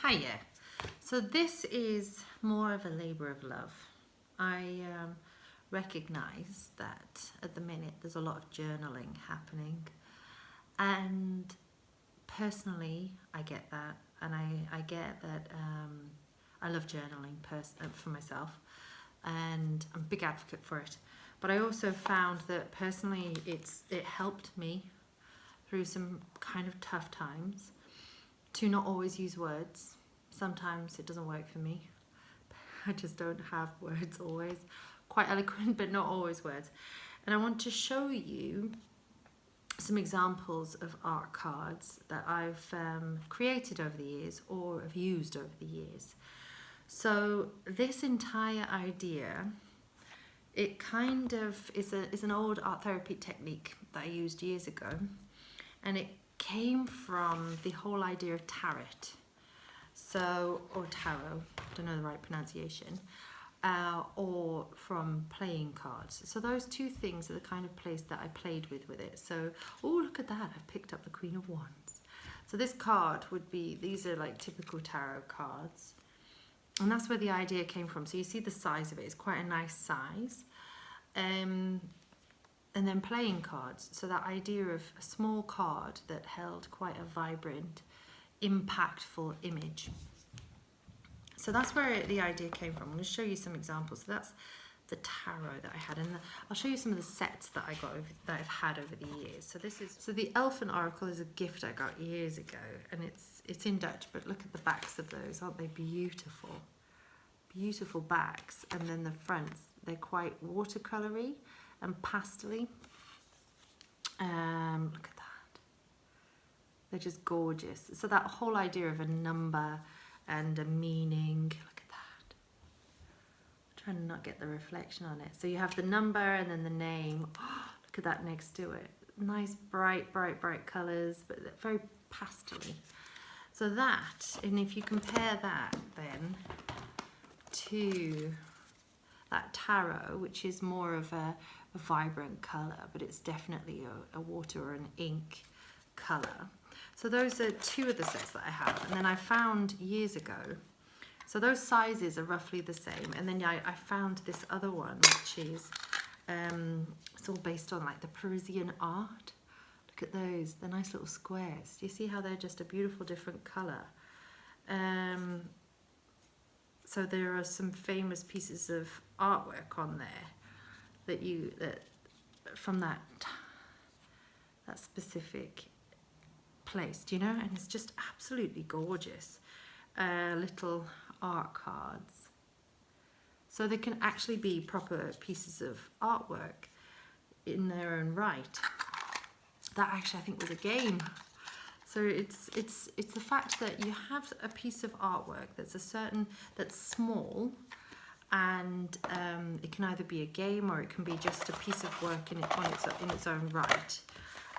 Hiya. So this is more of a labour of love. I recognise that at the minute there's a lot of journaling happening, and personally I get that, and I get that I love journaling for myself, and I'm a big advocate for it. But I also found that personally it helped me through some kind of tough times to not always use words. Sometimes it doesn't work for me. I just don't have words always. Quite eloquent, but not always words. And I want to show you some examples of art cards that I've created over the years or have used over the years. So this entire idea, it kind of is an old art therapy technique that I used years ago, and it came from the whole idea of tarot. So, or tarot, don't know the right pronunciation, or from playing cards. So those two things are the kind of place that I played with it. So, oh, look at that, I've picked up the Queen of Wands. So this card would be, these are like typical tarot cards. And that's where the idea came from. So you see the size of it, it's quite a nice size. And then playing cards. So that idea of a small card that held quite a vibrant, impactful image. So that's where the idea came from. I'm going to show you some examples. So that's the tarot that I had, and I'll show you some of the sets that I got that I've had over the years. So this is the Elephant Oracle is a gift I got years ago, and it's in Dutch. But look at the backs of those, aren't they beautiful? Beautiful backs, and then the fronts, they're quite watercolory and pastel-y. Look at that. They're just gorgeous. So that whole idea of a number and a meaning, look at that. I'm trying to not get the reflection on it. So you have the number and then the name. Oh, look at that next to it. Nice bright colours, but very pastel-y. So that, and if you compare that then to that tarot, which is more of a vibrant colour, but it's definitely a water or an ink colour. So those are two of the sets that I have, and then I found years ago, so those sizes are roughly the same, and then I found this other one, which is it's all based on like the Parisian art. Look at those, they're nice little squares. Do you see how they're just a beautiful different colour? So there are some famous pieces of artwork on there that from that specific place, do you know? And it's just absolutely gorgeous. Little art cards. So they can actually be proper pieces of artwork in their own right. That actually I think was a game. So it's the fact that you have a piece of artwork that's small, and it can either be a game or it can be just a piece of work in its own right.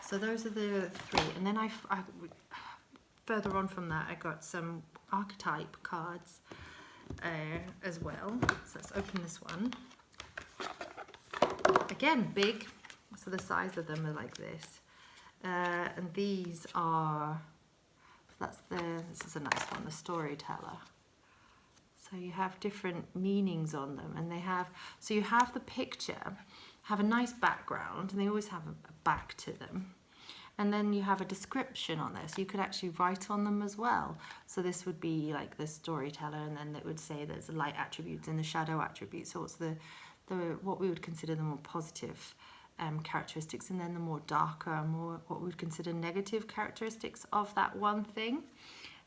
So those are the three, and then I further on from that I got some archetype cards as well. So let's open this one. Again, big. So the size of them are like this. And these are, this is a nice one, the Storyteller. So you have different meanings on them, and they have, so you have the picture, have a nice background, and they always have a back to them. And then you have a description on there, so you could actually write on them as well. So this would be like the Storyteller, and then it would say there's the light attributes and the shadow attributes. So it's the what we would consider the more positive characteristics, and then the more darker, more what we would consider negative characteristics of that one thing.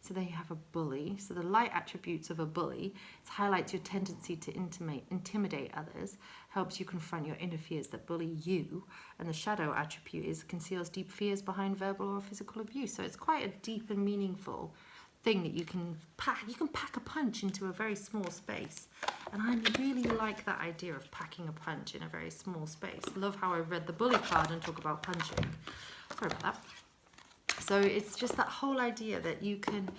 So there you have a bully. So the light attributes of a bully, it highlights your tendency to intimidate others, helps you confront your inner fears that bully you, and the shadow attribute is conceals deep fears behind verbal or physical abuse. So it's quite a deep and meaningful thing that you can pack a punch into a very small space. And I really like that idea of packing a punch in a very small space. Love how I read the bully card and talk about punching. Sorry about that. So it's just that whole idea that you can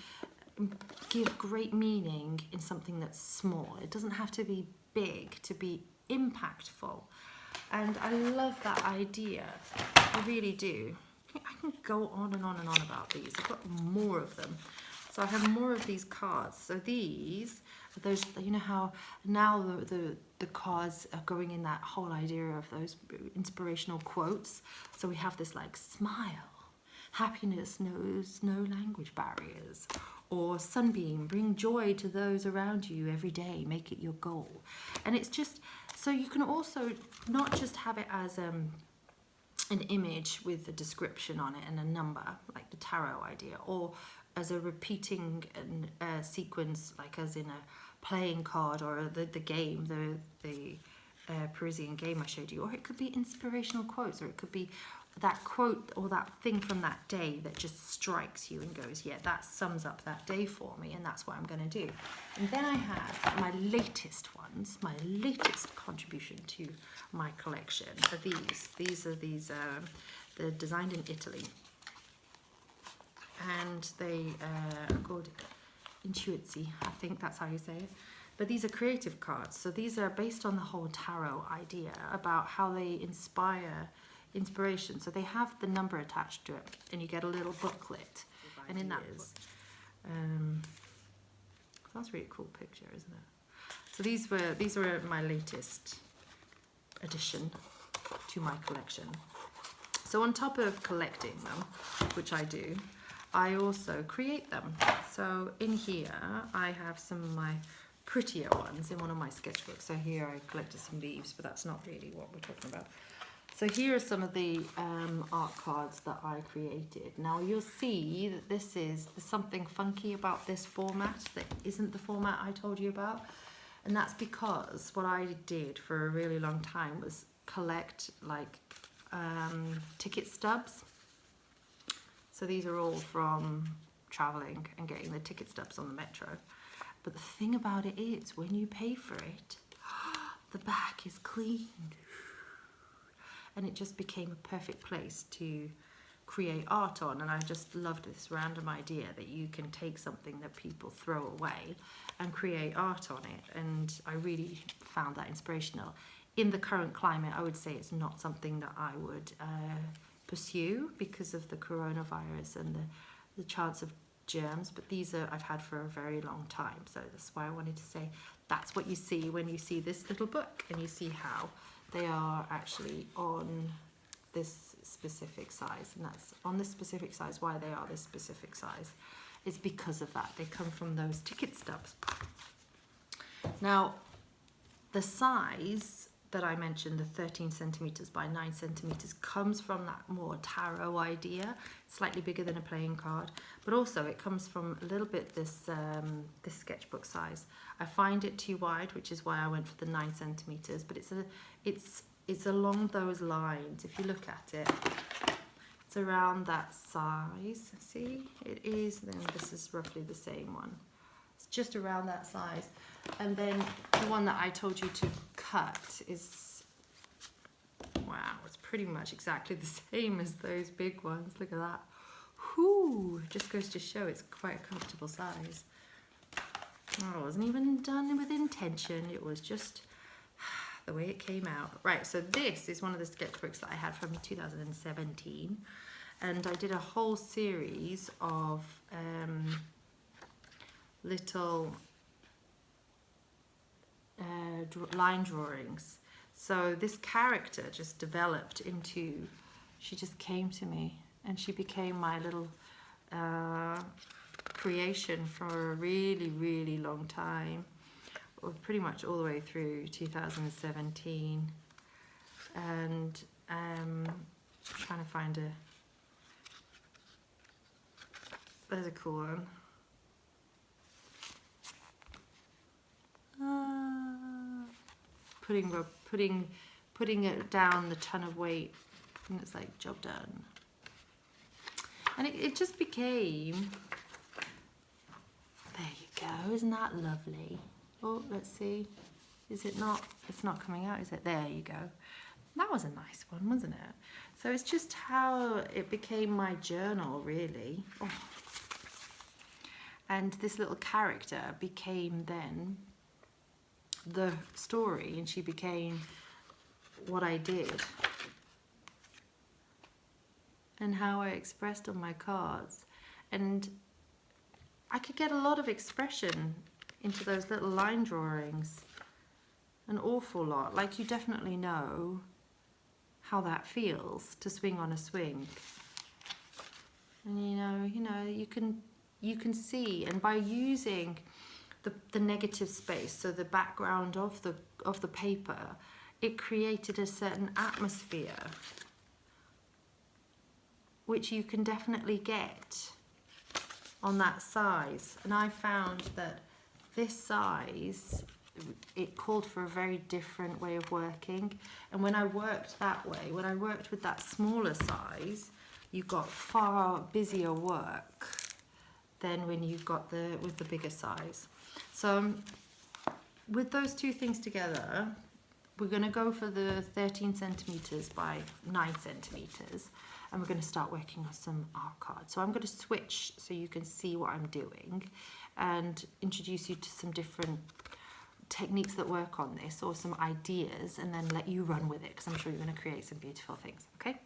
give great meaning in something that's small. It doesn't have to be big to be impactful. And I love that idea. I really do. I can go on and on and on about these. I've got more of them. So I have more of these cards. So these are those, you know how now the cards are going in that whole idea of those inspirational quotes. So we have this like smile, happiness knows no language barriers, or sunbeam, bring joy to those around you every day, make it your goal. And it's just, so you can also not just have it as an image with a description on it and a number, like the tarot idea, or as a repeating sequence, like as in a playing card, or the game, the Parisian game I showed you, or it could be inspirational quotes, or it could be that quote or that thing from that day that just strikes you and goes, yeah, that sums up that day for me, and that's what I'm going to do. And then I have my latest ones, my latest contribution to my collection are these. These are they're designed in Italy, and they are called Intuizi, I think that's how you say it. But these are creative cards, so these are based on the whole tarot idea about how they inspiration. So they have the number attached to it, and you get a little booklet, and in that that's a really cool picture, isn't it? So these were my latest addition to my collection. So on top of collecting them, which I do, I also create them. So in here I have some of my prettier ones in one of my sketchbooks. So here I collected some leaves, but that's not really what we're talking about. So here are some of the art cards that I created. Now you'll see that there's something funky about this format that isn't the format I told you about. And that's because what I did for a really long time was collect like ticket stubs. So these are all from traveling and getting the ticket stubs on the metro. But the thing about it is, when you pay for it, the back is clean. And it just became a perfect place to create art on. And I just loved this random idea that you can take something that people throw away and create art on it. And I really found that inspirational. In the current climate, I would say it's not something that I would pursue because of the coronavirus and the chance of germs, but these are I've had for a very long time. So that's why I wanted to say that's what you see when you see this little book, and you see how they are actually on this specific size, and that's on this specific size. Why they are this specific size is because of that. They come from those ticket stubs. Now, the size that I mentioned, the 13 centimeters by 9 centimeters, comes from that more tarot idea, slightly bigger than a playing card, but also it comes from a little bit this sketchbook size. I find it too wide, which is why I went for the 9 centimeters, but it's along those lines. If you look at it, it's around that size. See, it is, then this is roughly the same one. It's just around that size. And then the one that I told you to cut is, wow, it's pretty much exactly the same as those big ones. Look at that. Whoo, just goes to show it's quite a comfortable size. Oh, it wasn't even done with intention. It was just the way it came out. Right, so this is one of the sketchbooks that I had from 2017. And I did a whole series of little line drawings. So this character just developed into, she just came to me and she became my little creation for a really, really long time, or pretty much all the way through 2017. And trying to find there's a cool one. Putting it down the ton of weight, and it's like, job done. And it just became, there you go, isn't that lovely? Oh, let's see, is it not, it's not coming out, is it? There you go. That was a nice one, wasn't it? So it's just how it became my journal, really. Oh. And this little character became then the story, and she became what I did and how I expressed on my cards. And I could get a lot of expression into those little line drawings. An awful lot. Like, you definitely know how that feels to swing on a swing. And you can see, and by using the negative space, so the background of the paper, it created a certain atmosphere which you can definitely get on that size. And I found that this size, it called for a very different way of working. And when I worked that way, when I worked with that smaller size, you got far busier work than when you got with the bigger size. So with those two things together, we're going to go for the 13 centimeters by 9 centimeters, and we're going to start working on some art cards. So I'm going to switch so you can see what I'm doing and introduce you to some different techniques that work on this, or some ideas, and then let you run with it, because I'm sure you're going to create some beautiful things. Okay?